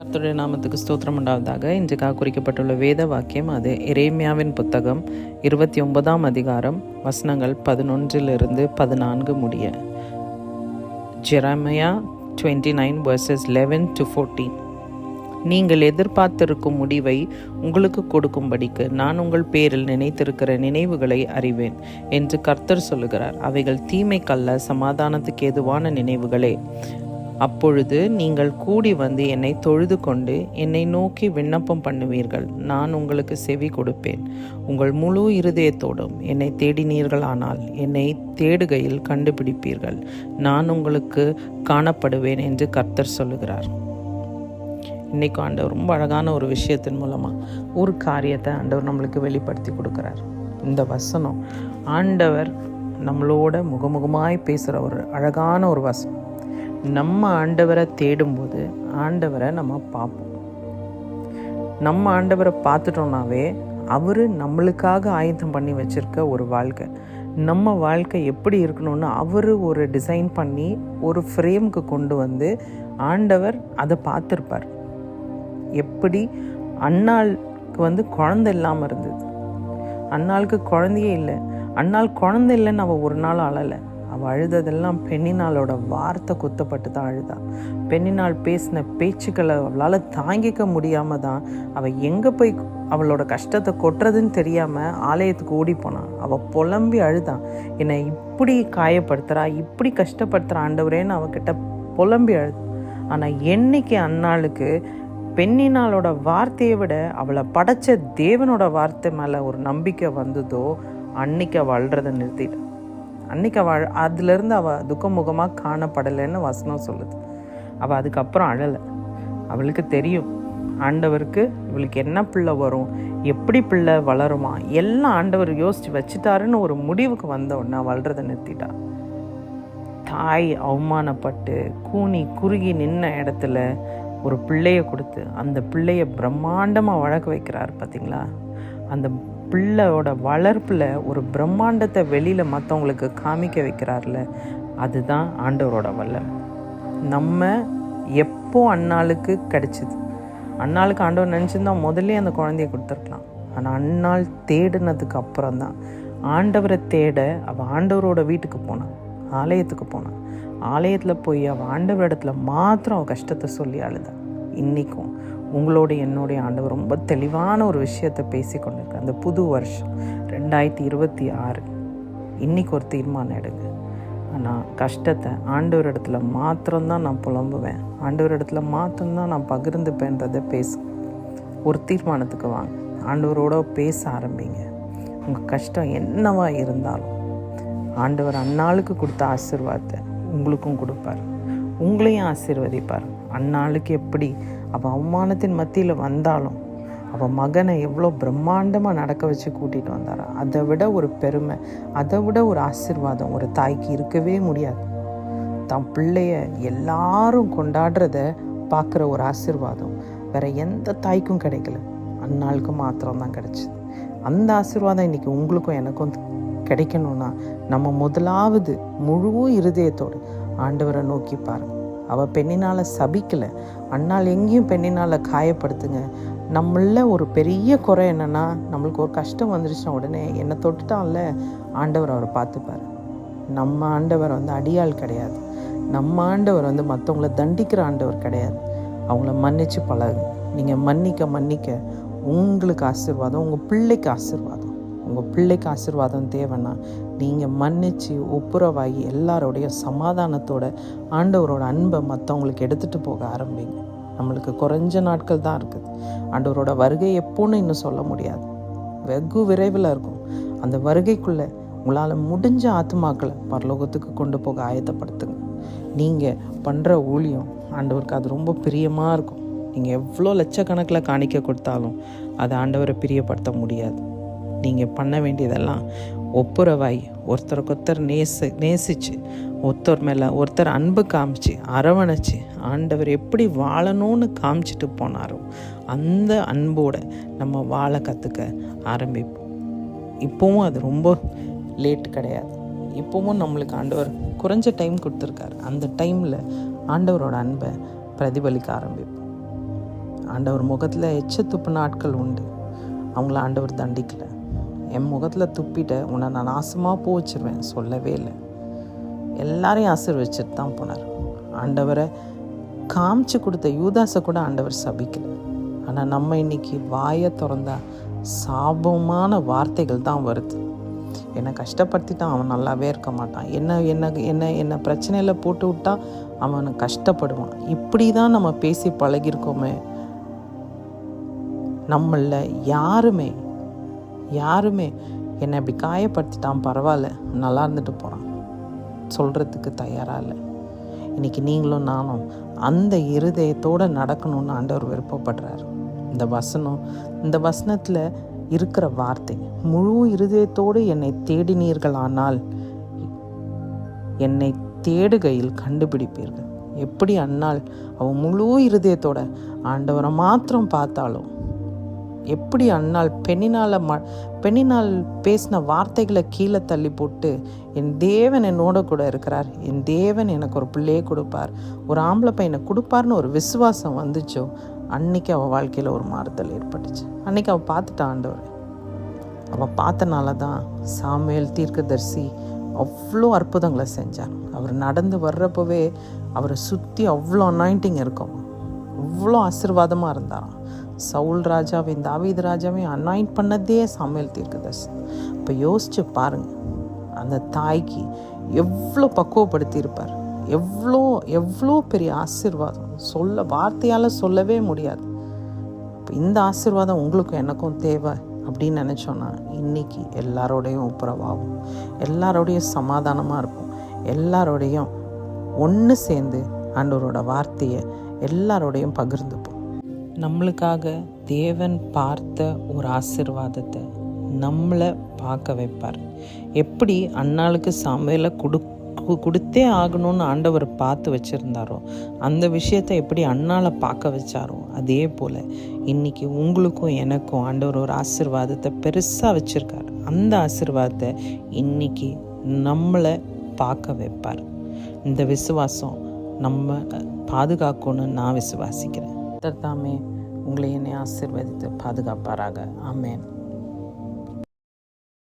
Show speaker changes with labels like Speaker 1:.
Speaker 1: கர்த்தருடைய நாமத்துக்கு ஸ்தோத்திரம் உண்டாவதாக. இன்றைக்காக குறிக்கப்பட்டுள்ள வேத வாக்கியம் அது எரேமியாவின் புத்தகம் 29ஆம் அதிகாரம் வசனங்கள் 11 14 முடிய. Jeremiah 29 verses 11 to 14. நீங்கள் எதிர்பார்த்திருக்கும் முடிவை உங்களுக்கு கொடுக்கும்படிக்கு நான் உங்கள் பேரில் நினைத்திருக்கிற நினைவுகளை அறிவேன் என்று கர்த்தர் சொல்லுகிறார். அவைகள் தீமைக்கல்ல, சமாதானத்துக்கு ஏதுவான நினைவுகளே. அப்பொழுது நீங்கள் கூடி வந்து என்னை தொழுது கொண்டு என்னை நோக்கி விண்ணப்பம் பண்ணுவீர்கள். நான் உங்களுக்கு செவி கொடுப்பேன். உங்கள் முழு இருதயத்தோடும் என்னை தேடினீர்களானால் என்னை தேடுகையில் கண்டுபிடிப்பீர்கள். நான் உங்களுக்கு காணப்படுவேன் என்று கர்த்தர் சொல்லுகிறார். இன்னைக்கு ஆண்டவர் ரொம்ப அழகான ஒரு விஷயத்தின் மூலமாக ஒரு காரியத்தை ஆண்டவர் நம்மளுக்கு வெளிப்படுத்தி கொடுக்குறார். இந்த வசனம் ஆண்டவர் நம்மளோட முகமுகமாய் பேசுகிற ஒரு அழகான ஒரு வசனம். நம்ம ஆண்டவரை தேடும்போது ஆண்டவரை நம்ம பார்ப்போம். நம்ம ஆண்டவரை பார்த்துட்டோம்னாவே அவர் நம்மளுக்காக ஆயத்தம் பண்ணி வச்சுருக்க ஒரு வாழ்க்கை, நம்ம வாழ்க்கை எப்படி இருக்கணும்னு அவர் ஒரு டிசைன் பண்ணி ஒரு ஃப்ரேமுக்கு கொண்டு வந்து ஆண்டவர் அதை பார்த்துருப்பார். எப்படி அன்னாளுக்கு குழந்தை இல்லாமல் இருந்தது. அன்னாளுக்கு குழந்தையே இல்லை. அன்னாள் குழந்தை இல்லைன்னு அவள் ஒரு நாள் அழலை. அவள் அழுததெல்லாம் பெண்ணினாளோட வார்த்தை குத்தப்பட்டு தான் அழுதா. பெண்ணினாள் பேசின பேச்சுக்களை அவளால் தாங்கிக்க முடியாமல் தான் அவள் எங்கே போய் அவளோட கஷ்டத்தை கொட்டுறதுன்னு தெரியாமல் ஆலயத்துக்கு ஓடி போனான். அவள் புலம்பி அழுதான். என்னை இப்படி காயப்படுத்துகிறா, இப்படி கஷ்டப்படுத்துகிற ஆண்டவரேன்னு அவகிட்ட புலம்பி அழுது. ஆனால் என்னைக்கு அன்னாளுக்கு பெண்ணினாளோட வார்த்தையை விட அவளை படைச்ச தேவனோட வார்த்தை மேலே ஒரு நம்பிக்கை வந்ததோ அன்னைக்கு அவள் அழுறதை நிறுத்திட்டான். அன்னைக்கு அதுலேருந்து அவள் துக்கமுகமாக காணப்படலைன்னு வசனம் சொல்லுது. அவள் அதுக்கப்புறம் அழலை. அவளுக்கு தெரியும் ஆண்டவருக்கு இவளுக்கு என்ன பிள்ளை வரும், எப்படி பிள்ளை வளருமா, எல்லாம் ஆண்டவர் யோசித்து வச்சுட்டாருன்னு ஒரு முடிவுக்கு வந்த உடனே அவள் அழுறதை நிறுத்திட்டா. தாய் அவமானப்பட்டு கூனி குறுகி நின்ன இடத்துல ஒரு பிள்ளைய கொடுத்து அந்த பிள்ளைய பிரம்மாண்டமாக வளர்க்க வைக்கிறார். பார்த்தீங்களா? அந்த பிள்ளையோட வளர்ப்பில் ஒரு பிரம்மாண்டத்தை வெளியில் மற்றவங்களுக்கு காமிக்க வைக்கிறார்ல, அதுதான் ஆண்டவரோட வல்லமை. நம்ம எப்போ அன்னாளுக்கு கிடைச்சிது, அன்னாளுக்கு ஆண்டவர் நினச்சிருந்தா முதல்ல அந்த குழந்தைய கொடுத்துருக்கலாம். ஆனால் அன்னாள் தேடினதுக்கு அப்புறம் தான் ஆண்டவரை தேட அவள் ஆண்டவரோட வீட்டுக்கு போனான், ஆலயத்துக்கு போனான். ஆலயத்தில் போய் அவள் ஆண்டவர் இடத்துல மாத்திரம் அவள் கஷ்டத்தை சொல்லி அழுதான். இன்றைக்கும் உங்களோட என்னுடைய ஆண்டவர் ரொம்ப தெளிவான ஒரு விஷயத்தை பேசி கொண்டிருக்க. அந்த புது வருஷம் 2026 இன்றைக்கி ஒரு தீர்மானம் எடுங்க. ஆனால் கஷ்டத்தை ஆண்டவர் இடத்துல மாத்திரம்தான் நான் புலம்புவேன், ஆண்டவர் இடத்துல மாத்திரம்தான் நான் பகிர்ந்துப்பேன்றதை பேசு. ஒரு தீர்மானத்துக்கு வாங்க, ஆண்டவரோட பேச ஆரம்பிங்க. உங்கள் கஷ்டம் என்னவா இருந்தாலும் ஆண்டவர் அந்நாளுக்கு கொடுத்த ஆசீர்வாதத்தை உங்களுக்கும் கொடுப்பார், உங்களையும் ஆசீர்வதிப்பார். அந்நாளுக்கு எப்படி அவள் அவமானத்தின் மத்தியில் வந்தாலும் அவள் மகனை எவ்வளோ பிரம்மாண்டமாக நடக்க வச்சு கூட்டிகிட்டு வந்தாரா, அதை விட ஒரு பெருமை, அதை விட ஒரு ஆசீர்வாதம் ஒரு தாய்க்கு இருக்கவே முடியாது. தன் பிள்ளைய எல்லாரும் கொண்டாடுறத பார்க்குற ஒரு ஆசீர்வாதம் வேற எந்த தாய்க்கும் கிடைக்கல, அந்நாளுக்கு மாத்திரம்தான் கிடைச்சிது. அந்த ஆசீர்வாதம் இன்றைக்கி உங்களுக்கும் எனக்கும் கிடைக்கணும்னா நம்ம முதலாவது முழு இருதயத்தோடு ஆண்டவரை நோக்கி பாருங்க. அவள் பெண்ணினால் சபிக்கலை, அன்னால் எங்கேயும் பெண்ணினால் காயப்படுத்துங்க. நம்மள ஒரு பெரிய குறை என்னென்னா, நம்மளுக்கு ஒரு கஷ்டம் வந்துருச்சுன்னா உடனே என்னை தொட்டுட்டான்ல ஆண்டவர் அவரை பார்த்துப்பார். நம்ம ஆண்டவர் அடியாள் கிடையாது. நம்ம ஆண்டவர் மற்றவங்கள தண்டிக்கிற ஆண்டவர் கிடையாது. அவங்கள மன்னிச்சு பழகு. நீங்கள் மன்னிக்க மன்னிக்க உங்களுக்கு ஆசீர்வாதம், உங்கள் பிள்ளைக்கு ஆசீர்வாதம். உங்கள் பிள்ளைக்கு ஆசீர்வாதம் தேவைன்னா நீங்கள் மன்னித்து ஒப்புரவாகி எல்லாரோடைய சமாதானத்தோட ஆண்டவரோட அன்பை மற்றவங்களுக்கு எடுத்துகிட்டு போக ஆரம்பிங்க. நம்மளுக்கு குறைஞ்ச நாட்கள் தான் இருக்குது. ஆண்டவரோட வருகை எப்போன்னு இன்னும் சொல்ல முடியாது, வெகு விரைவில் இருக்கும். அந்த வருகைக்குள்ளே உங்களால் முடிஞ்ச ஆத்மாக்களை பரலோகத்துக்கு கொண்டு போக ஆயத்தப்படுத்துங்க. நீங்கள் பண்ணுற ஊழியம் ஆண்டவருக்கு அது ரொம்ப பிரியமாக இருக்கும். நீங்கள் எவ்வளோ லட்சக்கணக்கில் காணிக்க கொடுத்தாலும் அதை ஆண்டவரை பிரியப்படுத்த முடியாது. நீங்கள் பண்ண வேண்டியதெல்லாம் ஒப்புரவாய் ஒருத்தருக்கொருத்தர் நேசித்து ஒருத்தர் மேலே ஒருத்தர் அன்பு காமிச்சு அரவணைச்சு ஆண்டவர் எப்படி வாழணும்னு காமிச்சிட்டு போனாரோ அந்த அன்போடு நம்ம வாழ கற்றுக்க ஆரம்பிப்போம். இப்போவும் அது ரொம்ப லேட் கிடையாது. இப்போவும் நம்மளுக்கு ஆண்டவர் குறைஞ்ச டைம் கொடுத்துருக்காரு. அந்த டைமில் ஆண்டவரோட அன்பை பிரதிபலிக்க ஆரம்பிப்போம். ஆண்டவர் முகத்தில் எச்ச துப்புன ஆட்கள் உண்டு, அவங்கள ஆண்டவர் தண்டிக்கலை. என் முகத்தில் துப்பிட்ட உன்னை நான் நாசமாக போச்சிருவேன் சொல்லவே இல்லை. எல்லாரையும் ஆசீர்வதிச்சிட்டு தான் போனார். ஆண்டவரை காமிச்சு கொடுத்த யூதாஸை கூட ஆண்டவர் சபிக்கலை. ஆனால் நம்ம இன்னைக்கு வாயை திறந்தா சாபமான வார்த்தைகள் தான் வருது. என்னை கஷ்டப்படுத்திட்டான், அவன் நல்லாவே இருக்க மாட்டான். என்ன பிரச்சனையில் போட்டு விட்டா அவன் கஷ்டப்படுவான். இப்படி தான் நம்ம பேசி பழகிருக்கோமே. நம்மள யாருமே என்னை இப்படி காயப்படுத்திட்டான், பரவாயில்ல, நல்லா இருந்துட்டு போகிறான் சொல்கிறதுக்கு தயாராக இல்லை. இன்றைக்கி நீங்களும் நானும் அந்த இருதயத்தோடு நடக்கணும்னு ஆண்டவர் விருப்பப்படுறார். இந்த வசனத்தில் இருக்கிற வார்த்தை, முழு இருதயத்தோடு என்னை தேடினீர்களானால் என்னை தேடுகையில் கண்டுபிடிப்பீர்கள். எப்படி அன்னாள் அவன் முழு இருதயத்தோட ஆண்டவரை மாத்திரம் பார்த்தாலும், எப்படி அன்னாள் பெண்ணினால் பேசின வார்த்தைகளை கீழே தள்ளி போட்டு, என் தேவன் என்னோட கூட இருக்கிறார், என் தேவன் எனக்கு ஒரு பிள்ளையை கொடுப்பார், ஒரு ஆம்பளை பையனை கொடுப்பார்னு ஒரு விசுவாசம் வந்துச்சோ, அன்னைக்கு அவள் வாழ்க்கையில் ஒரு மாறுதல் ஏற்பட்டுச்சு. அன்னைக்கு அவள் பார்த்துட்டான் ஆண்டவர். அவள் பார்த்தனால தான் சாமுவேல் தீர்க்கதரிசி அவ்வளோ அற்புதங்களை செஞ்சார். அவர் நடந்து வர்றப்பவே அவரை சுற்றி அவ்வளோ அனாயிண்டிங் இருக்கும், அவ்வளோ ஆசீர்வாதமாக இருந்தாராம். சவுல் ராஜாவையும் தாவீது ராஜாவையும் அனாயிண்ட் பண்ணதே சாமுவேல் தீர்க்கதரிசி. இப்போ யோசிச்சு பாருங்க, அந்த தாய்க்கு எவ்வளோ பக்குவப்படுத்தி இருப்பார், எவ்வளோ பெரிய ஆசீர்வாதம் வார்த்தையால் சொல்லவே முடியாது. இப்போ இந்த ஆசீர்வாதம் உங்களுக்கும் எனக்கும் தேவை அப்படின்னு நினச்சோன்னா இன்னைக்கு எல்லாரோடையும் ஒப்புரவாகும், எல்லாரோடையும் சமாதானமாக இருப்போம், எல்லாரோடையும் ஒன்று சேர்ந்து ஆண்டவரோட வார்த்தையை எல்லாரோடையும் பகிர்ந்துப்போம். நம்மளுக்காக தேவன் பார்த்த ஒரு ஆசீர்வாதத்தை நம்மளை பார்க்க வைப்பார். எப்படி அன்னாளுக்கு சாமுவேலை கொடுத்தே ஆகணும்னு ஆண்டவர் பார்த்து வச்சுருந்தாரோ, அந்த விஷயத்தை எப்படி அன்னாளை பார்க்க வச்சாரோ, அதே போல் இன்றைக்கி உங்களுக்கும் எனக்கும் ஆண்டவர் ஒரு ஆசீர்வாதத்தை பெருசாக வச்சுருக்கார். அந்த ஆசீர்வாதத்தை இன்றைக்கி நம்மளை பார்க்க வைப்பார். இந்த விசுவாசம் நம்ம பாதுகாக்கணும்னு நான் விசுவாசிக்கிறேன். தாமே உங்களை என்னை ஆசீர்வதித்து பாதுகாப்பாராக. ஆமென்.